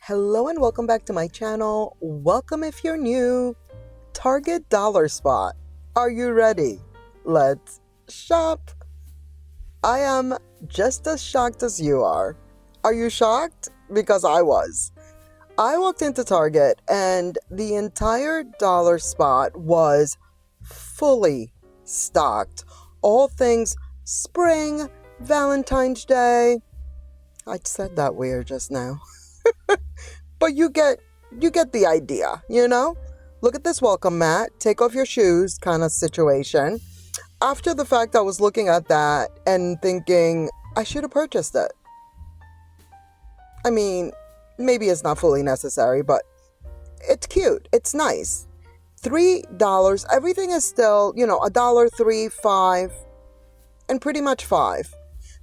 Hello and welcome back to my channel. Welcome if you're new. Target dollar spot. Are you ready? Let's shop. I am just as shocked as you are. Are you shocked? Because I was. I walked into Target and the entire dollar spot was fully stocked. All things spring, Valentine's Day. I said that weird just now. But you get the idea, you know? Look at this welcome mat, take off your shoes kind of situation. After the fact, I was looking at that and thinking, I should have purchased it. I mean, maybe it's not fully necessary, but it's cute. It's nice. $3. Everything is still, $1, 3, 5, and pretty much 5.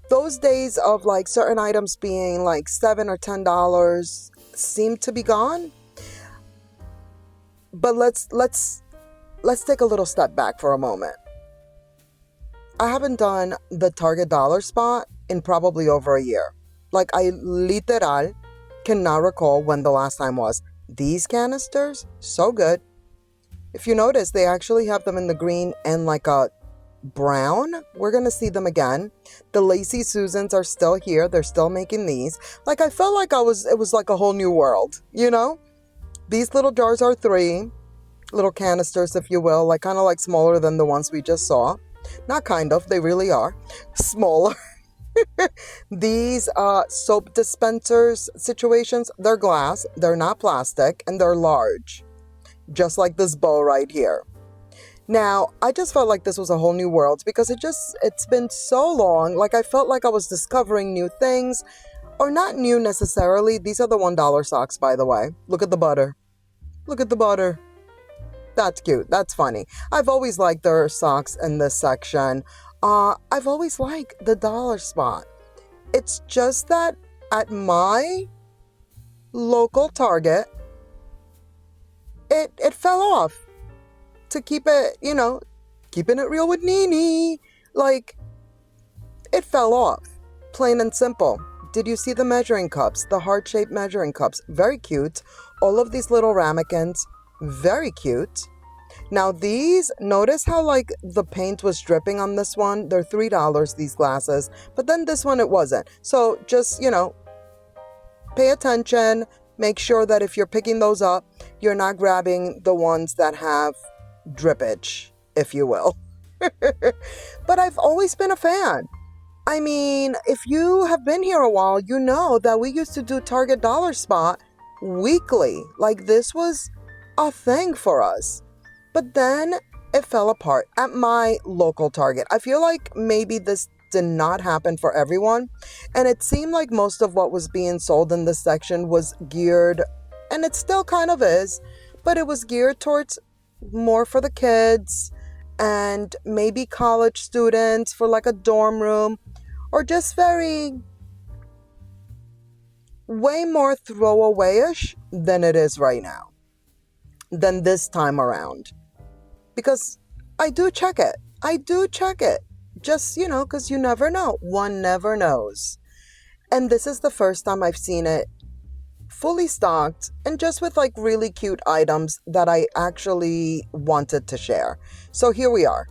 Those days of like certain items being like $7 or $10 seem to be gone. But let's take a little step back for a moment. I haven't done the Target dollar spot in probably over a year. Like, I literal cannot recall when the last time was. These canisters, so good. If you notice, they actually have them in the green and like a brown. We're gonna see them again. The Lacy Susans are still here. They're still making these. Like, I felt like it was like a whole new world, you know? These little jars are 3 little canisters, if you will, like kind of like smaller than the ones we just saw. Not kind of, they really are smaller. These soap dispensers situations, they're glass, they're not plastic, and they're large, just like this bowl right here. Now, I just felt like this was a whole new world because it's been so long. Like, I felt like I was discovering new things, or not new necessarily. These are the $1 socks, by the way. Look at the butter. Look at the butter. That's cute. That's funny. I've always liked their socks in this section. I've always liked the dollar spot. It's just that at my local Target, it fell off. To keep it, keeping it real with Nene, like, it fell off, plain and simple. Did you see the measuring cups, the heart-shaped measuring cups? Very cute. All of these little ramekins, very cute. Now these, notice how like the paint was dripping on this one? They're $3, these glasses, but then this one it wasn't. So just, pay attention. Make sure that if you're picking those up, you're not grabbing the ones that have drippage, if you will. But I've always been a fan. I mean, if you have been here a while, you know that we used to do Target dollar spot weekly. Like, this was a thing for us. But then it fell apart at my local Target. I feel like maybe this did not happen for everyone, and it seemed like most of what was being sold in this section was geared, and it still kind of is, but it was geared towards more for the kids and maybe college students for like a dorm room, or just way more throwaway-ish than it is right now, than this time around. Because I do check it. Just, because you never know. One never knows. And this is the first time I've seen it fully stocked and just with like really cute items that I actually wanted to share. So here we are.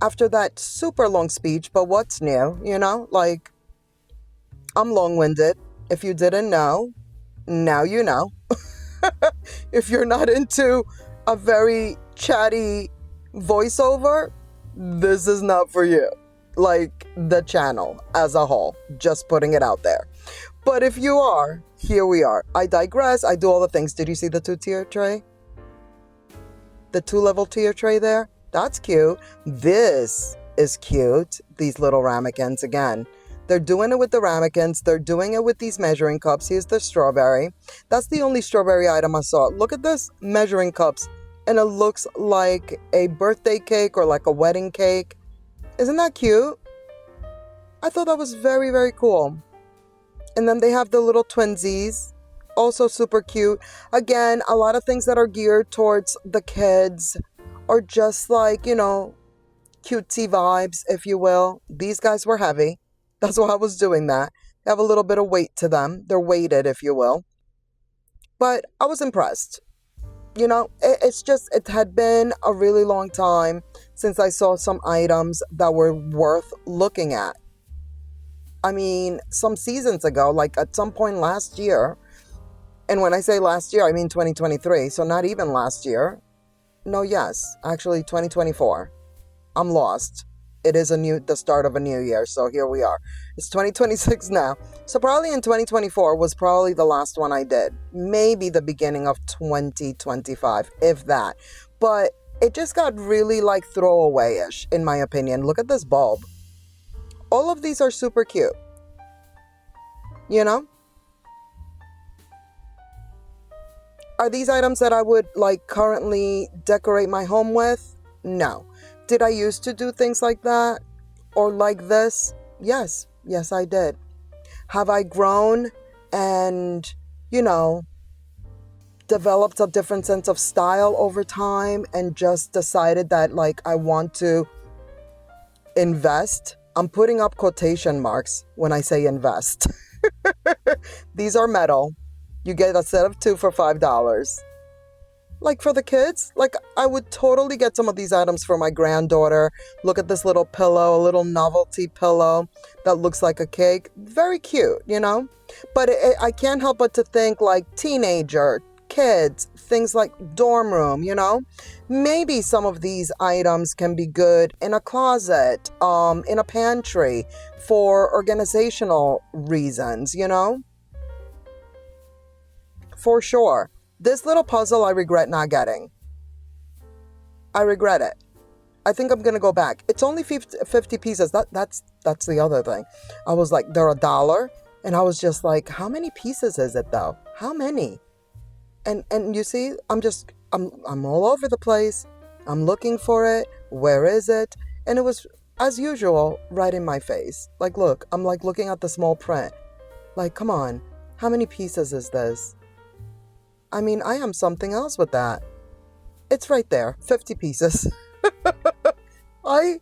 After that super long speech, but what's new, like, I'm long-winded. If you didn't know, now you know. If you're not into a very chatty voiceover, this is not for you. Like, the channel as a whole, just putting it out there. But if you are, here we are. I digress. I do all the things. Did you see the 2-tier tray? The 2-level tier tray there? That's cute. This is cute. These little ramekins again. They're doing it with the ramekins. They're doing it with these measuring cups. Here's the strawberry. That's the only strawberry item I saw. Look at this, measuring cups. And it looks like a birthday cake or like a wedding cake. Isn't that cute? I thought that was very, very cool. And then they have the little twinsies, also super cute. Again, a lot of things that are geared towards the kids, or just like, cutesy vibes, if you will. These guys were heavy. That's why I was doing that. They have a little bit of weight to them. They're weighted, if you will. But I was impressed. It's just, it had been a really long time since I saw some items that were worth looking at. I mean, some seasons ago, like at some point last year, and when I say last year, I mean 2023, so not even last year. No, yes, actually 2024. I'm lost. It is the start of a new year, so here we are. It's 2026 now. So probably in 2024 was probably the last one I did. Maybe the beginning of 2025, if that. But it just got really like throwaway-ish, in my opinion. Look at this bulb. All of these are super cute. You know? Are these items that I would like currently decorate my home with? No. Did I used to do things like that or like this? Yes. Yes, I did. Have I grown and, developed a different sense of style over time and just decided that like I want to invest? I'm putting up quotation marks when I say invest. These are metal. You get a set of 2 for $5. Like for the kids, like I would totally get some of these items for my granddaughter. Look at this little pillow, a little novelty pillow that looks like a cake. Very cute, But I can't help but to think like teenager, kids, things like dorm room, Maybe some of these items can be good in a closet, in a pantry for organizational reasons, For sure. This little puzzle I regret not getting. I regret it. I think I'm going to go back. It's only 50 pieces. That's the other thing. I was like, they're $1. And I was just like, how many pieces is it though? How many? And you see, I'm all over the place. I'm looking for it. Where is it? And it was, as usual, right in my face. Like, look, I'm like looking at the small print. Like, come on. How many pieces is this? I mean, I am something else with that. It's right there, 50 pieces. I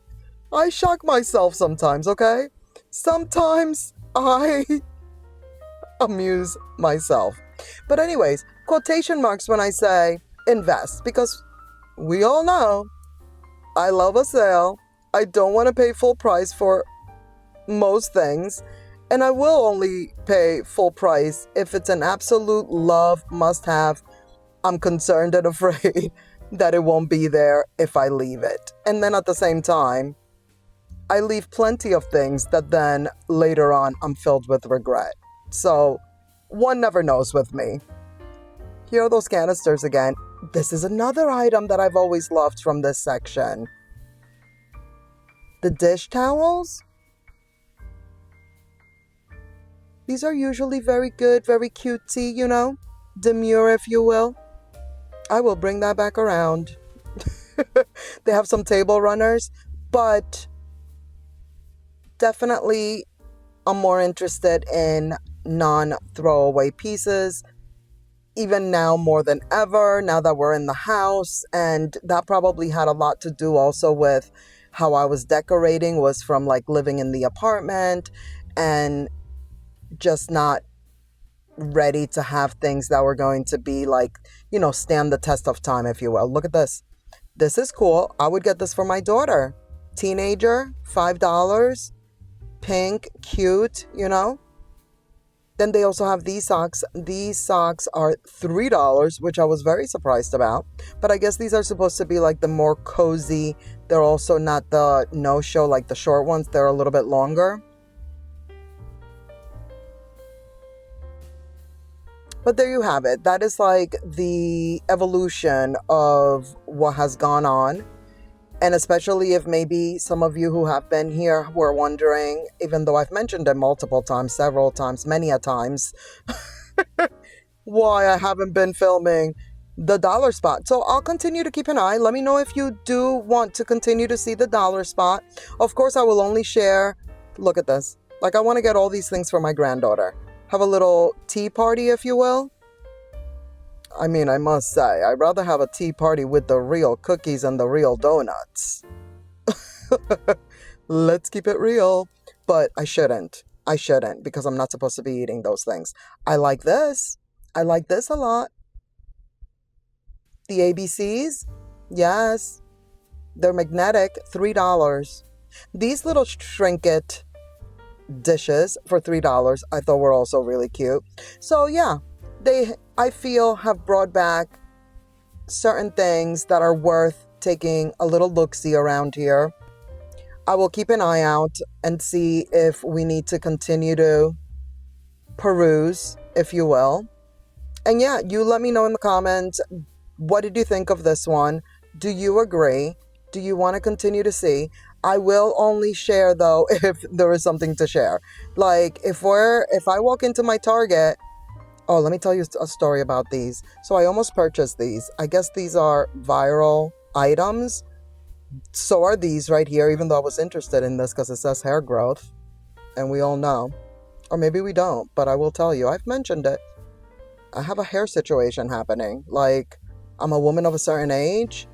shock myself sometimes, okay? Sometimes I amuse myself. But anyways, quotation marks when I say invest, because we all know I love a sale. I don't want to pay full price for most things. And I will only pay full price if it's an absolute love must-have. I'm concerned and afraid that it won't be there if I leave it. And then at the same time, I leave plenty of things that then later on I'm filled with regret. So one never knows with me. Here are those canisters again. This is another item that I've always loved from this section. The dish towels. These are usually very good, very cutesy, demure, if you will. I will bring that back around. They have some table runners, but definitely I'm more interested in non-throwaway pieces, even now more than ever, now that we're in the house. And that probably had a lot to do also with how I was decorating, was from like living in the apartment and just not ready to have things that were going to be like, stand the test of time, if you will. Look at this. This is cool. I would get this for my daughter. Teenager, $5. Pink, cute, Then they also have these socks. These socks are $3, which I was very surprised about. But I guess these are supposed to be like the more cozy. They're also not the no-show like the short ones. They're a little bit longer. But there you have it. That is like the evolution of what has gone on. And especially if maybe some of you who have been here were wondering, even though I've mentioned it multiple times, several times, many a times, why I haven't been filming the dollar spot. So I'll continue to keep an eye. Let me know if you do want to continue to see the dollar spot. Of course, I will only share. Look at this. Like, I want to get all these things for my granddaughter. Have a little tea party, if you will. I mean, I must say, I'd rather have a tea party with the real cookies and the real donuts. Let's keep it real. But I shouldn't, because I'm not supposed to be eating those things. I like this. I like this a lot. The ABCs, yes, they're magnetic, $3. These little trinket dishes for $3 I thought were also really cute. So yeah, they, I feel, have brought back certain things that are worth taking a little look-see around here. I will keep an eye out and see if we need to continue to peruse, if you will. And yeah, you let me know in the comments, what did you think of this one? Do you agree? Do you want to continue to see? I will only share though if there is something to share. Like if I walk into my Target, oh, let me tell you a story about these. So I almost purchased these. I guess these are viral items. So are these right here, even though I was interested in this because it says hair growth. And we all know. Or maybe we don't, but I will tell you. I've mentioned it. I have a hair situation happening. Like, I'm a woman of a certain age,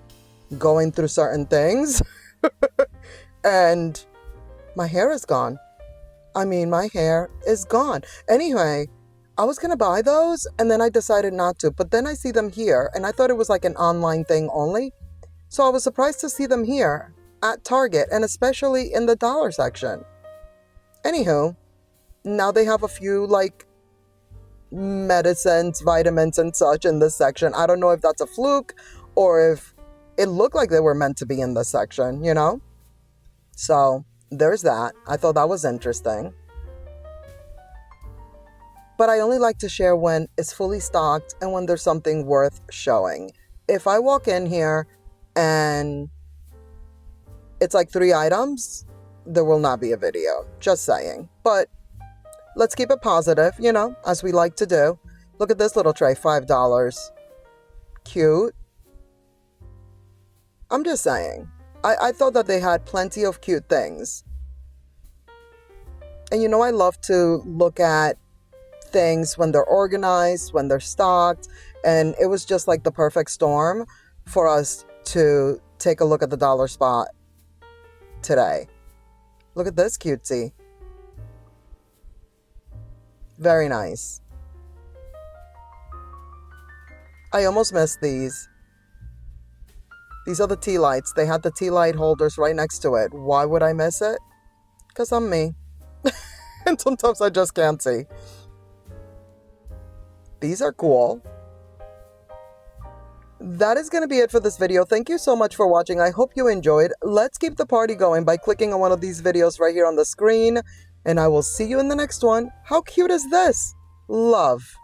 going through certain things. And my hair is gone. I mean, my hair is gone. Anyway, I was going to buy those, and then I decided not to. But then I see them here, and I thought it was like an online thing only. So I was surprised to see them here at Target, and especially in the dollar section. Anywho, now they have a few like medicines, vitamins and such in this section. I don't know if that's a fluke or if it looked like they were meant to be in this section, you know? So there's that. I thought that was interesting. But I only like to share when it's fully stocked and when there's something worth showing. If I walk in here and it's like 3 items, there will not be a video. Just saying. But let's keep it positive, you know, as we like to do. Look at this little tray, $5. Cute. I'm just saying. I thought that they had plenty of cute things. And you know, I love to look at things when they're organized, when they're stocked. And it was just like the perfect storm for us to take a look at the dollar spot today. Look at this cutesy. Very nice. I almost missed these. These are the tea lights. They had the tea light holders right next to it. Why would I miss it? Because I'm me. And sometimes I just can't see. These are cool. That is going to be it for this video. Thank you so much for watching. I hope you enjoyed. Let's keep the party going by clicking on one of these videos right here on the screen. And I will see you in the next one. How cute is this? Love.